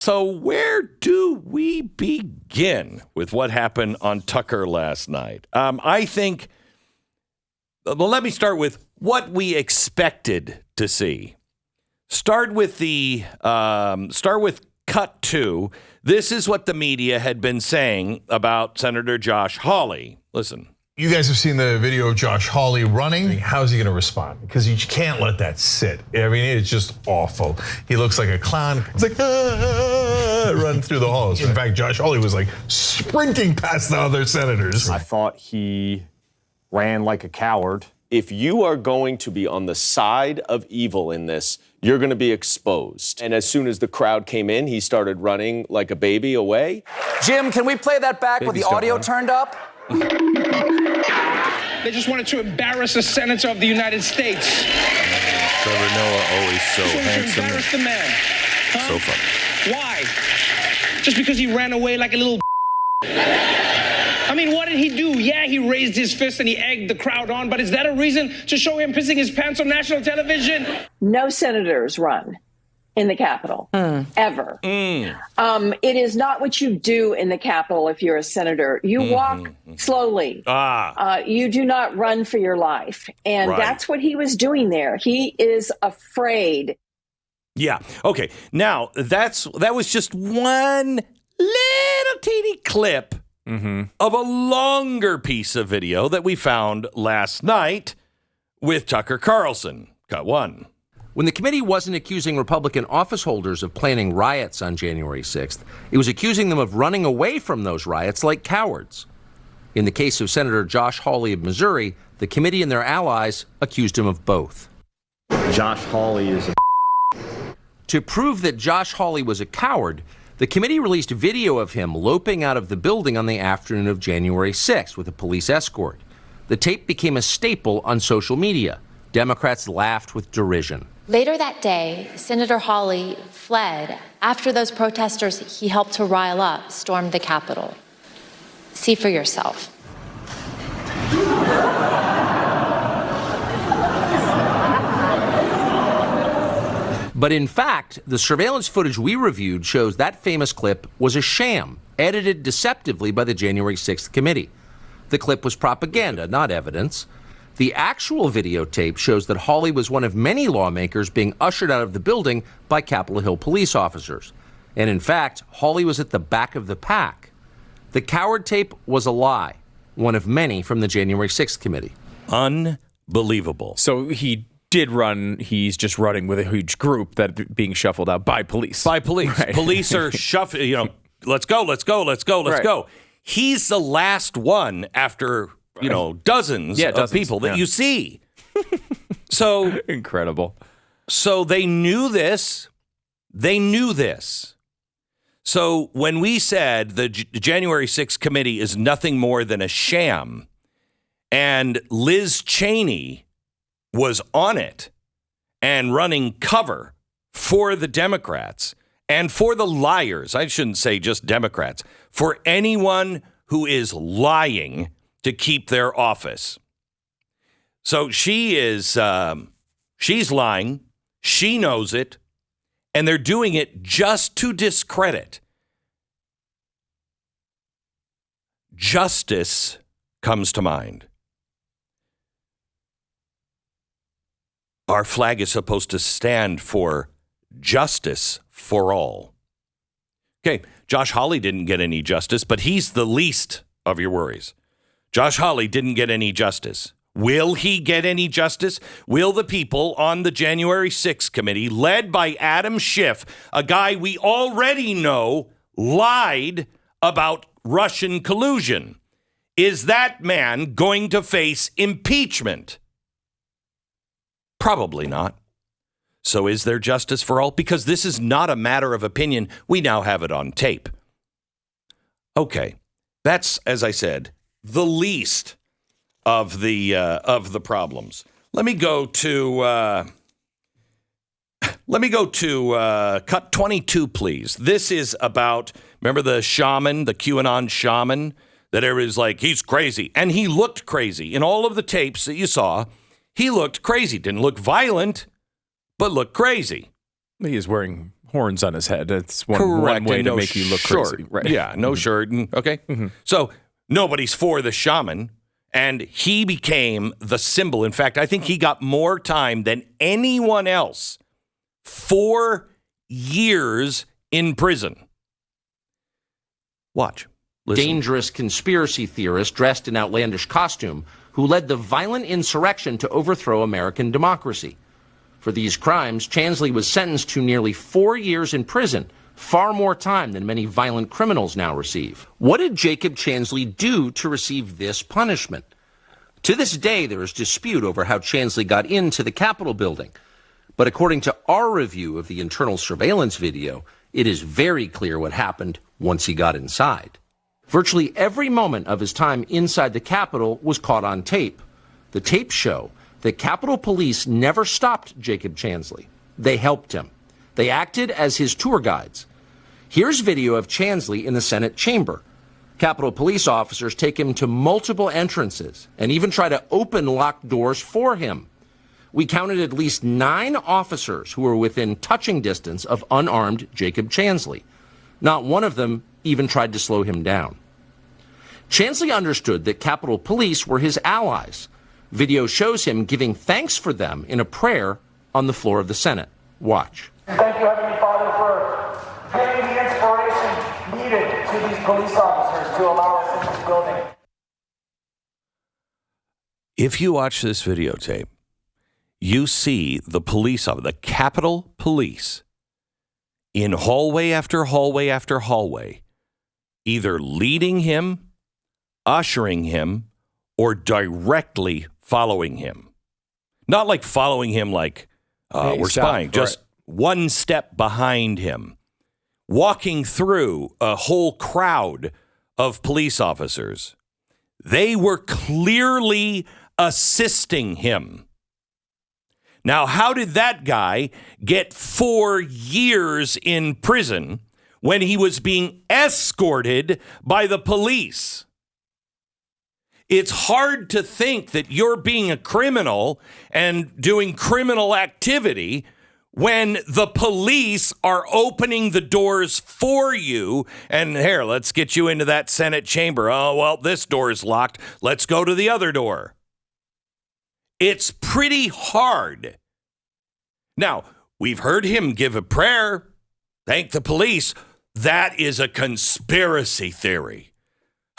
So where do we begin with what happened on Tucker last night? I think, well, let me start with what we expected to see. Start with cut two. This is what the media had been saying about Senator Josh Hawley. Listen. You guys have seen the video of Josh Hawley running. How's he going to respond? Because you can't let that sit. I mean, it's just awful. He looks like a clown. He's like, running through the halls. In fact, Josh Hawley was like sprinting past the other senators. I thought he ran like a coward. If you are going to be on the side of evil in this, you're going to be exposed. And as soon as the crowd came in, he started running like a baby away. Jim, can we play that back with the audio turned up? They just wanted to embarrass a senator of the United States. Trevor Noah, always so handsome. Embarrass the man. Huh? So funny. Why? Just because he ran away like a little I mean, what did he do? Yeah, he raised his fist and he egged the crowd on, but is that a reason to show him pissing his pants on national television? No senators run in the Capitol, ever. It is not what you do in the Capitol if you're a senator. You walk slowly. You do not run for your life. And that's what he was doing there. He is afraid. Yeah. Okay. Now, that was just one little teeny clip of a longer piece of video that we found last night with Tucker Carlson. Cut one. When the committee wasn't accusing Republican office holders of planning riots on January 6th, it was accusing them of running away from those riots like cowards. In the case of Senator Josh Hawley of Missouri, the committee and their allies accused him of both. Josh Hawley is a To prove that Josh Hawley was a coward, the committee released video of him loping out of the building on the afternoon of January 6th with a police escort. The tape became a staple on social media. Democrats laughed with derision. Later that day, Senator Hawley fled after those protesters he helped to rile up stormed the Capitol. See for yourself. But in fact, the surveillance footage we reviewed shows that famous clip was a sham, edited deceptively by the January 6th committee. The clip was propaganda, not evidence. The actual videotape shows that Hawley was one of many lawmakers being ushered out of the building by Capitol Hill police officers. And in fact, Hawley was at the back of the pack. The coward tape was a lie, one of many from the January 6th committee. Unbelievable. So he did run. He's just running with a huge group that being shuffled out by police. By police. Right. Police are shuffling, let's go. He's the last one after, dozens of people that you see. So incredible. So they knew this. So when we said the January 6th committee is nothing more than a sham, and Liz Cheney was on it and running cover for the Democrats and for the liars, I shouldn't say just Democrats, for anyone who is lying to keep their office. So she's lying. She knows it. And they're doing it just to discredit. Justice comes to mind. Our flag is supposed to stand for justice for all. Okay, Josh Hawley didn't get any justice, but he's the least of your worries. Josh Hawley didn't get any justice. Will he get any justice? Will the people on the January 6th committee, led by Adam Schiff, a guy we already know lied about Russian collusion, is that man going to face impeachment? Probably not. So is there justice for all? Because this is not a matter of opinion. We now have it on tape. Okay, that's, as I said, the least of the problems. Let me go to cut 22, please. This is about, remember the shaman, the QAnon shaman, that everybody's like, he's crazy. And he looked crazy. In all of the tapes that you saw, he looked crazy. Didn't look violent, but looked crazy. He is wearing horns on his head. That's one way to make you look crazy. Right. Yeah, no shirt. Okay. So nobody's for the shaman, and he became the symbol. In fact, I think he got more time than anyone else. 4 years in prison. Watch. Listen. Dangerous conspiracy theorist dressed in outlandish costume who led the violent insurrection to overthrow American democracy. For these crimes, Chansley was sentenced to nearly 4 years in prison, far more time than many violent criminals now receive. What did Jacob Chansley do to receive this punishment? To this day, there is dispute over how Chansley got into the Capitol building. But according to our review of the internal surveillance video, it is very clear what happened once he got inside. Virtually every moment of his time inside the Capitol was caught on tape. The tapes show that Capitol Police never stopped Jacob Chansley. They helped him. They acted as his tour guides. Here's video of Chansley in the Senate chamber. Capitol Police officers take him to multiple entrances and even try to open locked doors for him. We counted at least 9 officers who were within touching distance of unarmed Jacob Chansley. Not one of them even tried to slow him down. Chansley understood that Capitol Police were his allies. Video shows him giving thanks for them in a prayer on the floor of the Senate. Watch. Thank you, Heavenly Father, for giving the inspiration needed to these police officers to allow us in this building. If you watch this videotape, you see the police, the Capitol Police, in hallway after hallway after hallway, either leading him, ushering him, or directly following him. Not like following him like we're spying, just one step behind him, walking through a whole crowd of police officers. They were clearly assisting him. Now, how did that guy get 4 years in prison when he was being escorted by the police? It's hard to think that you're being a criminal and doing criminal activity when the police are opening the doors for you. And here, let's get you into that Senate chamber. Oh, well, this door is locked. Let's go to the other door. It's pretty hard. Now, we've heard him give a prayer, thank the police. That is a conspiracy theory.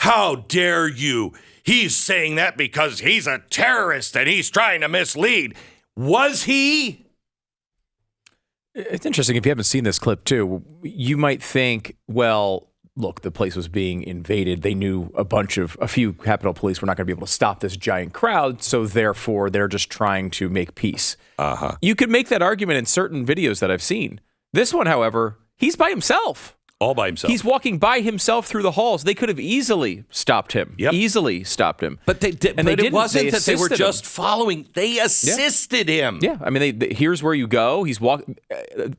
How dare you? He's saying that because he's a terrorist and he's trying to mislead. Was he? It's interesting. If you haven't seen this clip, too, you might think, well, look, the place was being invaded. They knew a few Capitol Police were not going to be able to stop this giant crowd, so therefore they're just trying to make peace. You could make that argument in certain videos that I've seen. This one, however, he's by himself. All by himself. He's walking by himself through the halls. They could have easily stopped him. Yep. Easily stopped him. But they did. And but they it wasn't that they were assisted just him. following. They assisted him. Yeah, I mean, here's where you go. He's walking.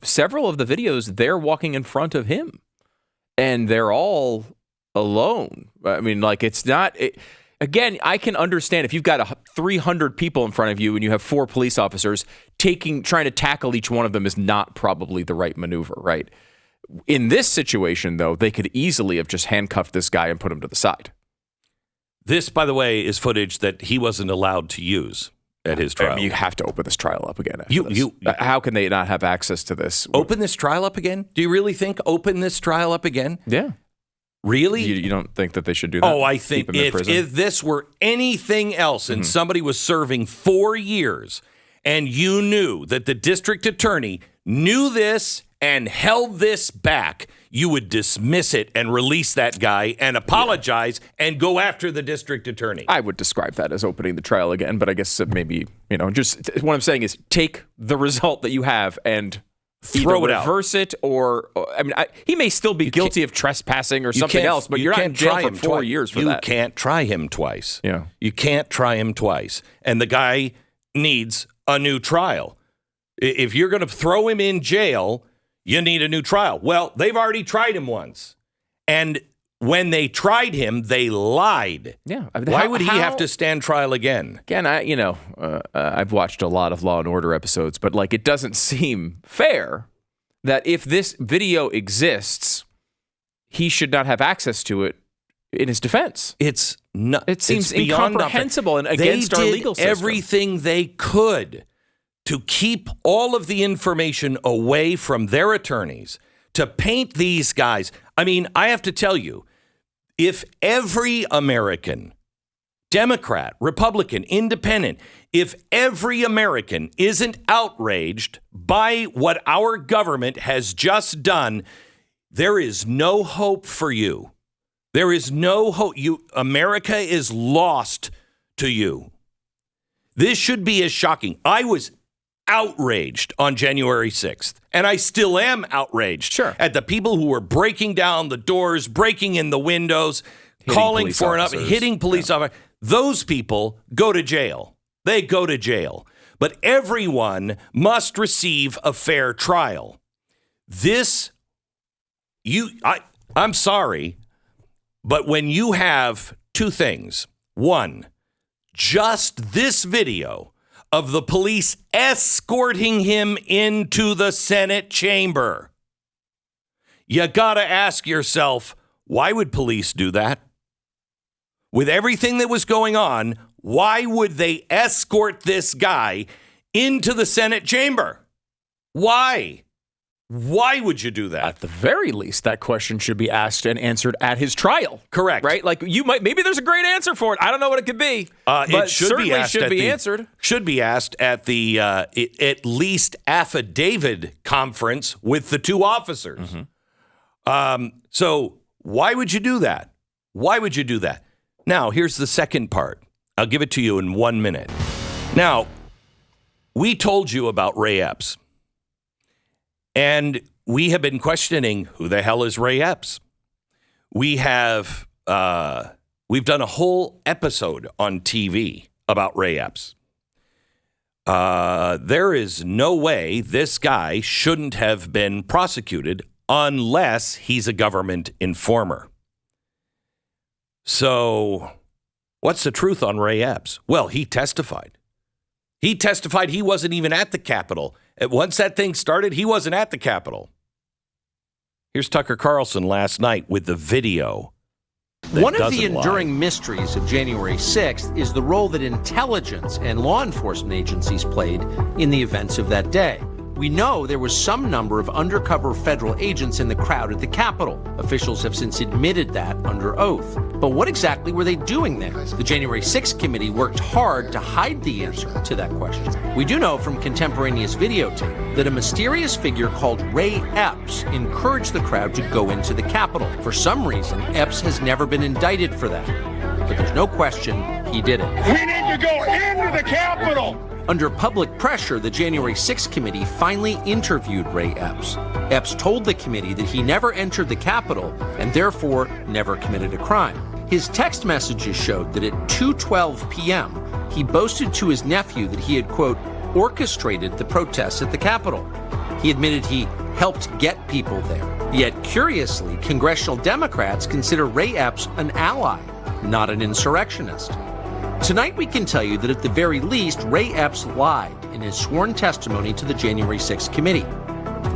Several of the videos, they're walking in front of him, and they're all alone. I mean, like it's not. Again, I can understand if you've got 300 people in front of you and you have 4 police officers trying to tackle each one of them is not probably the right maneuver, right? In this situation, though, they could easily have just handcuffed this guy and put him to the side. This, by the way, is footage that he wasn't allowed to use at his trial. I mean, you have to open this trial up again. How can they not have access to this? Open this trial up again? Do you really think open this trial up again? Yeah. Really? You don't think that they should do that? Oh, I think if this were anything else and somebody was serving 4 years and you knew that the district attorney knew this and held this back, you would dismiss it and release that guy and apologize and go after the district attorney. I would describe that as opening the trial again, but I guess maybe, just what I'm saying is take the result that you have and throw it out. Reverse it, or I mean, he may still be guilty of trespassing or something else, but you're not in jail for 4 years for that. You can't try him twice. Yeah. You can't try him twice. And the guy needs a new trial. If you're going to throw him in jail, you need a new trial. Well, they've already tried him once. And when they tried him, they lied. Yeah. I mean, why would he have to stand trial again? Again, I've watched a lot of Law and Order episodes, but it doesn't seem fair that if this video exists, he should not have access to it in his defense. It's not. It seems it's beyond incomprehensible and against our legal system. They did everything they could to keep all of the information away from their attorneys, to paint these guys. I mean, I have to tell you, if every American, Democrat, Republican, Independent, if every American isn't outraged by what our government has just done, there is no hope for you. There is no hope. America is lost to you. This should be as shocking. I was outraged on January 6th, and I still am outraged at the people who were breaking down the doors, breaking in the windows, calling for hitting police officers. Those people go to jail. They go to jail. But everyone must receive a fair trial. I'm sorry, but when you have two things, one, just this video of the police escorting him into the Senate chamber, you got to ask yourself, why would police do that? With everything that was going on, why would they escort this guy into the Senate chamber? Why? Why would you do that? At the very least, that question should be asked and answered at his trial. Correct. Right? Like maybe there's a great answer for it. I don't know what it could be. But it should be asked answered. Should be asked at the at least affidavit conference with the two officers. Mm-hmm. So why would you do that? Why would you do that? Now, here's the second part. I'll give it to you in 1 minute. Now, we told you about Ray Epps. And we have been questioning, who the hell is Ray Epps? We've done a whole episode on TV about Ray Epps. There is no way this guy shouldn't have been prosecuted unless he's a government informer. So what's the truth on Ray Epps? Well, he testified. He testified he wasn't even at the Capitol. Once that thing started, he wasn't at the Capitol. Here's Tucker Carlson last night with the video. One of the enduring mysteries of January 6th is the role that intelligence and law enforcement agencies played in the events of that day. We know there was some number of undercover federal agents in the crowd at the Capitol. Officials have since admitted that under oath. But what exactly were they doing there? The January 6th committee worked hard to hide the answer to that question. We do know from contemporaneous videotape that a mysterious figure called Ray Epps encouraged the crowd to go into the Capitol. For some reason, Epps has never been indicted for that. But there's no question he did it. We need to go into the Capitol! Under public pressure, the January 6th committee finally interviewed Ray Epps. Epps told the committee that he never entered the Capitol and therefore never committed a crime. His text messages showed that at 2:12 p.m., he boasted to his nephew that he had, quote, orchestrated the protests at the Capitol. He admitted he helped get people there. Yet, curiously, congressional Democrats consider Ray Epps an ally, not an insurrectionist. Tonight, we can tell you that at the very least, Ray Epps lied in his sworn testimony to the January 6th committee.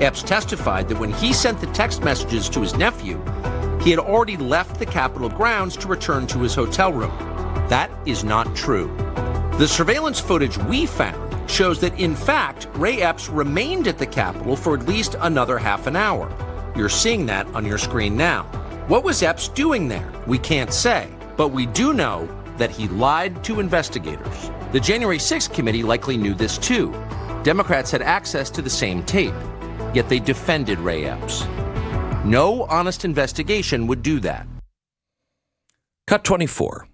Epps testified that when he sent the text messages to his nephew, he had already left the Capitol grounds to return to his hotel room. That is not true. The surveillance footage we found shows that, in fact, Ray Epps remained at the Capitol for at least another half an hour. You're seeing that on your screen now. What was Epps doing there? We can't say, but we do know that he lied to investigators. The January 6th committee likely knew this too. Democrats had access to the same tape, yet they defended Ray Epps. No honest investigation would do that. Cut 24.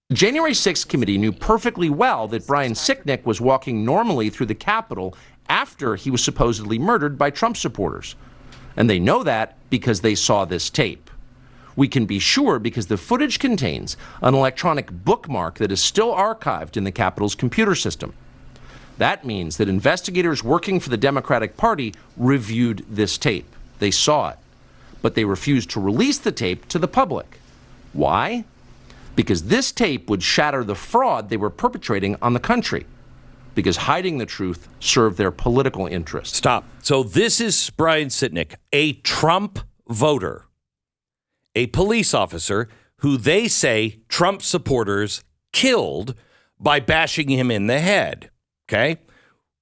The January 6th committee knew perfectly well that Brian Sicknick was walking normally through the Capitol after he was supposedly murdered by Trump supporters. And they know that because they saw this tape. We can be sure because the footage contains an electronic bookmark that is still archived in the Capitol's computer system. That means that investigators working for the Democratic Party reviewed this tape. They saw it, but they refused to release the tape to the public. Why? Because this tape would shatter the fraud they were perpetrating on the country. because hiding the truth served their political interests. Stop. So this is Brian Sitnick, a Trump voter, a police officer who they say Trump supporters killed by bashing him in the head. Okay?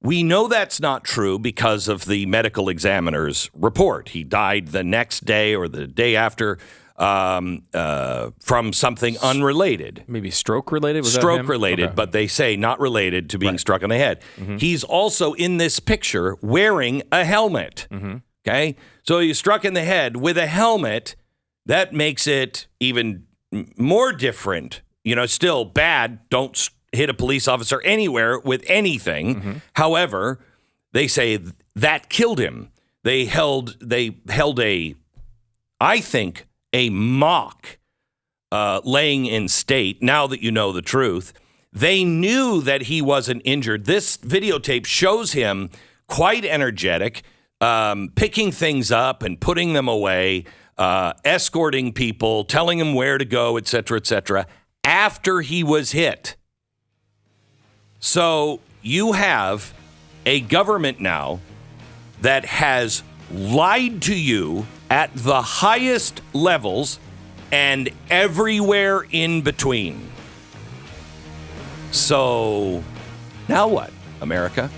We know that's not true because of the medical examiner's report. He died the next day or the day after from something unrelated. Maybe stroke related? Stroke related, but they say not related to being struck on the head. Mm-hmm. He's also in this picture wearing a helmet. Mm-hmm. Okay? So he's struck in the head with a helmet. That makes it even more different. You know, still bad. Don't hit a police officer anywhere with anything. Mm-hmm. However, they say that killed him. They held a, I think, a mock laying in state. Now that you know the truth, they knew that he wasn't injured. This videotape shows him quite energetic, picking things up and putting them away, escorting people, telling them where to go, et cetera, after he was hit. So you have a government now that has lied to you at the highest levels and everywhere in between. So now what, America?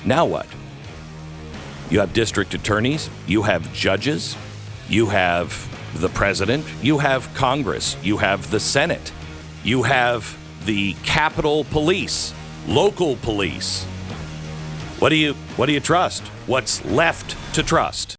Now what? You have district attorneys, you have judges, you have the president, you have Congress, you have the Senate, you have the Capitol Police, local police. What do you trust? What's left to trust?